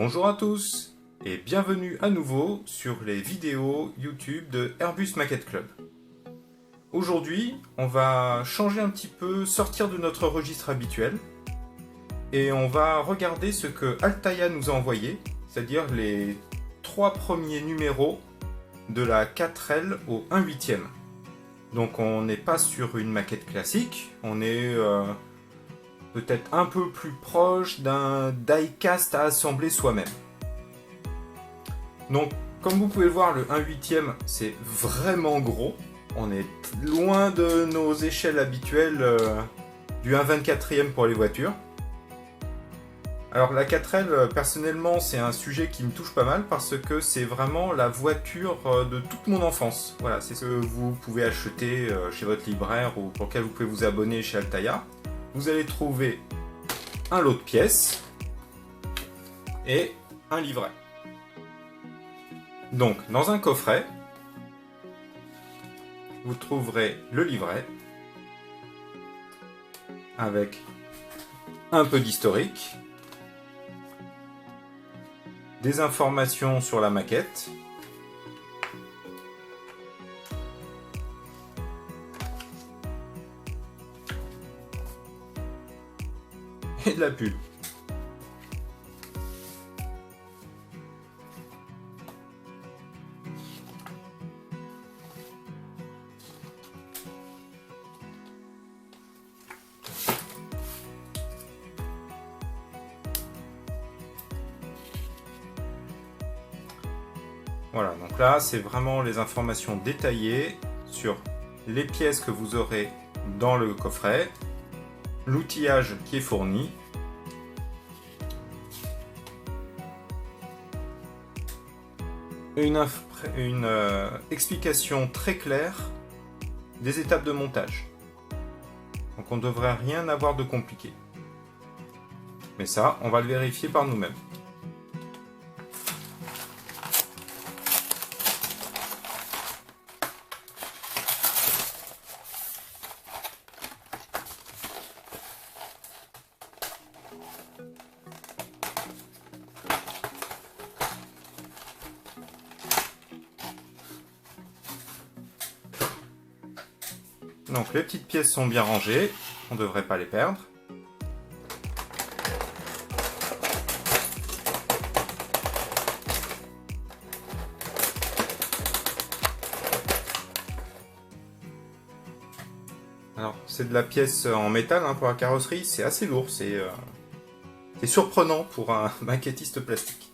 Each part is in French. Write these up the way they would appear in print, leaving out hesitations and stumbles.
Bonjour à tous et bienvenue à nouveau sur les vidéos YouTube de Airbus Maquette Club. Aujourd'hui, on va changer un petit peu, sortir de notre registre habituel et on va regarder ce que Altaïa nous a envoyé, c'est-à-dire les 3 premiers numéros de la 4L au 1/8. Donc on n'est pas sur une maquette classique, on est peut-être un peu plus proche d'un die-cast à assembler soi-même. Donc, comme vous pouvez le voir, le 1/8, c'est vraiment gros. On est loin de nos échelles habituelles du 1/24 pour les voitures. Alors la 4L, personnellement, c'est un sujet qui me touche pas mal parce que c'est vraiment la voiture de toute mon enfance. Voilà, c'est ce que vous pouvez acheter chez votre libraire ou pour lequel vous pouvez vous abonner chez Altaïa. Vous allez trouver un lot de pièces et un livret. Donc, dans un coffret, vous trouverez le livret avec un peu d'historique, des informations sur la maquette, et de la pub. Voilà, donc là, c'est vraiment les informations détaillées sur les pièces que vous aurez dans le coffret, l'outillage qui est fourni, une explication très claire des étapes de montage. Donc on ne devrait rien avoir de compliqué. Mais ça, on va le vérifier par nous-mêmes. Donc les petites pièces sont bien rangées, on ne devrait pas les perdre. Alors c'est de la pièce en métal pour la carrosserie, c'est assez lourd, c'est surprenant pour un maquettiste plastique.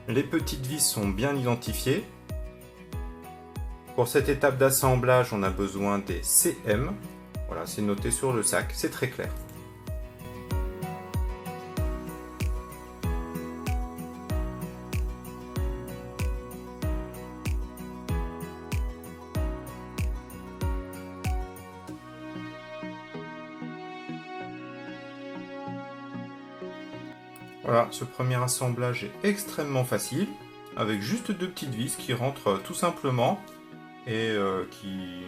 Les petites vis sont bien identifiées. Pour cette étape d'assemblage, on a besoin des CM. Voilà, c'est noté sur le sac, c'est très clair. Voilà, ce premier assemblage est extrêmement facile, avec juste 2 petites vis qui rentrent tout simplement et qui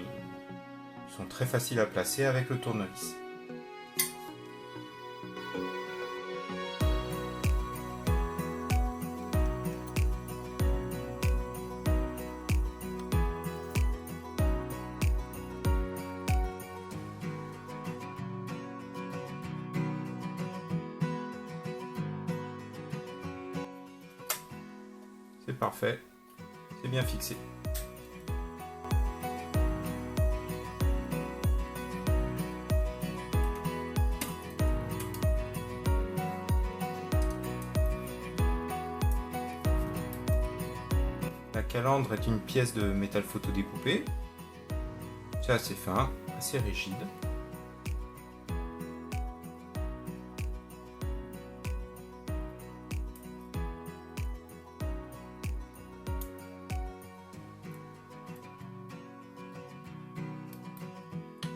sont très faciles à placer avec le tournevis. C'est parfait, c'est bien fixé. La calandre est une pièce de métal photo découpé. C'est assez fin, assez rigide.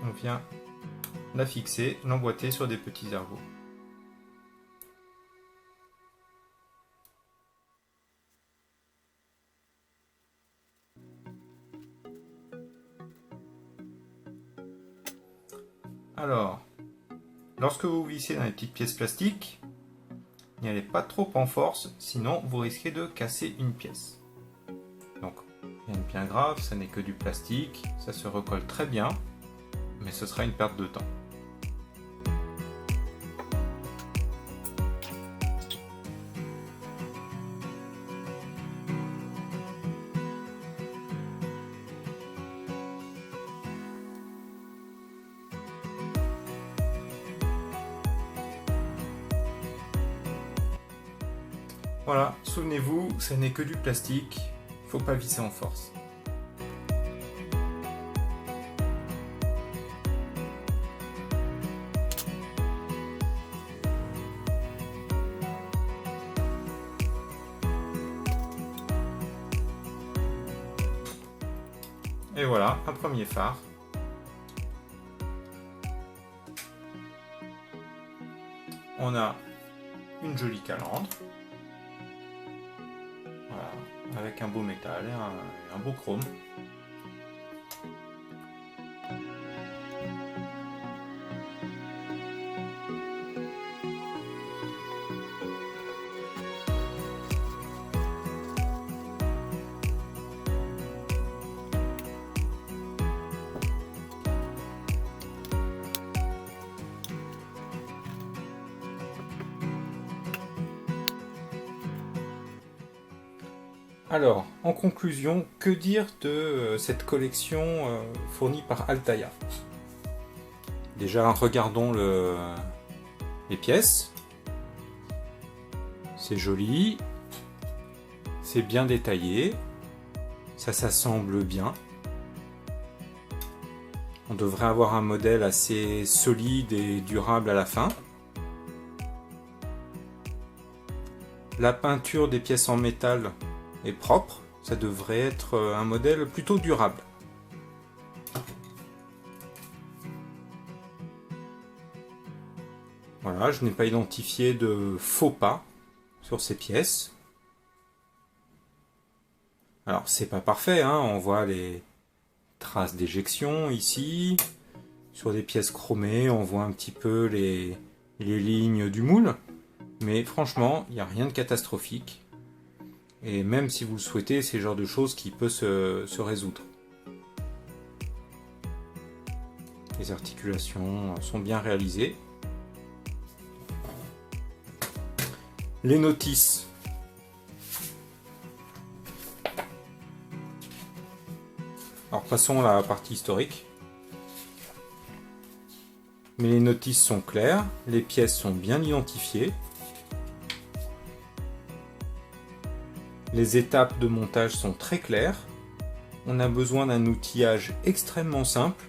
On vient la fixer, l'emboîter sur des petits ergots. Alors, lorsque vous vissez dans les petites pièces plastiques, n'y allez pas trop en force, sinon vous risquez de casser une pièce. Donc, rien de bien grave, ça n'est que du plastique, ça se recolle très bien, mais ce sera une perte de temps. Voilà, souvenez-vous, ce n'est que du plastique, faut pas visser en force. Et voilà, un premier phare. On a une jolie calandre. Voilà, avec un beau métal et un beau chrome. Alors, en conclusion, que dire de cette collection fournie par Altaïa? Déjà, regardons les pièces. C'est joli, c'est bien détaillé, ça s'assemble bien. On devrait avoir un modèle assez solide et durable à la fin. La peinture des pièces en métal est propre, ça devrait être un modèle plutôt durable. Voilà, je n'ai pas identifié de faux pas sur ces pièces. Alors c'est pas parfait, hein, on voit les traces d'éjection ici. Sur des pièces chromées, on voit un petit peu les lignes du moule. Mais franchement, il n'y a rien de catastrophique. Et même si vous le souhaitez, c'est le genre de choses qui peut se résoudre. Les articulations sont bien réalisées. Les notices. Alors passons à la partie historique. Mais les notices sont claires, les pièces sont bien identifiées. Les étapes de montage sont très claires. On a besoin d'un outillage extrêmement simple.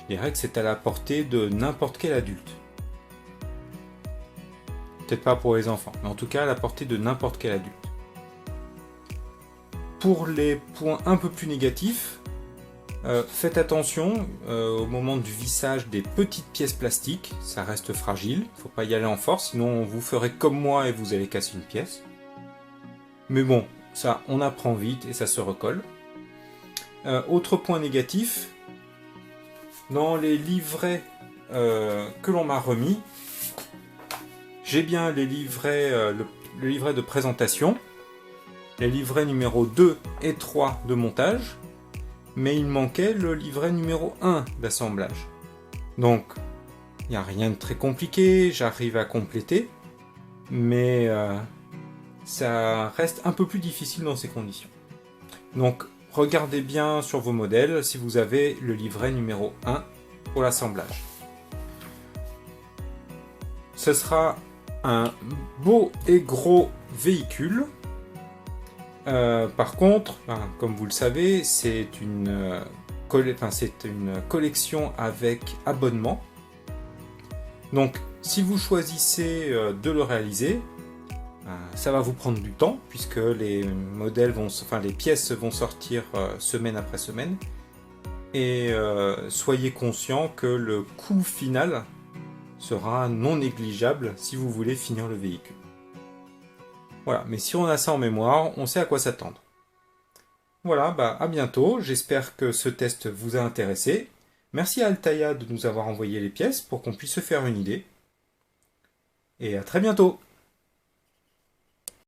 Je dirais que c'est à la portée de n'importe quel adulte. Peut-être pas pour les enfants, mais en tout cas à la portée de n'importe quel adulte. Pour les points un peu plus négatifs, faites attention au moment du vissage des petites pièces plastiques. Ça reste fragile, il ne faut pas y aller en force, sinon vous ferez comme moi et vous allez casser une pièce. Mais bon, ça, on apprend vite et ça se recolle. Autre point négatif, dans les livrets que l'on m'a remis, j'ai bien les livrets, le livret de présentation, les livrets numéro 2 et 3 de montage, mais il manquait le livret numéro 1 d'assemblage. Donc, il n'y a rien de très compliqué, j'arrive à compléter, mais ça reste un peu plus difficile dans ces conditions. Donc regardez bien sur vos modèles si vous avez le livret numéro 1 pour l'assemblage. Ce sera un beau et gros véhicule. Par contre, comme vous le savez, c'est une collection avec abonnement. Donc si vous choisissez de le réaliser, ça va vous prendre du temps puisque les pièces vont sortir semaine après semaine. Et soyez conscient que le coût final sera non négligeable si vous voulez finir le véhicule. Voilà, mais si on a ça en mémoire, on sait à quoi s'attendre. Voilà, à bientôt. J'espère que ce test vous a intéressé. Merci à Altaïa de nous avoir envoyé les pièces pour qu'on puisse se faire une idée. Et à très bientôt!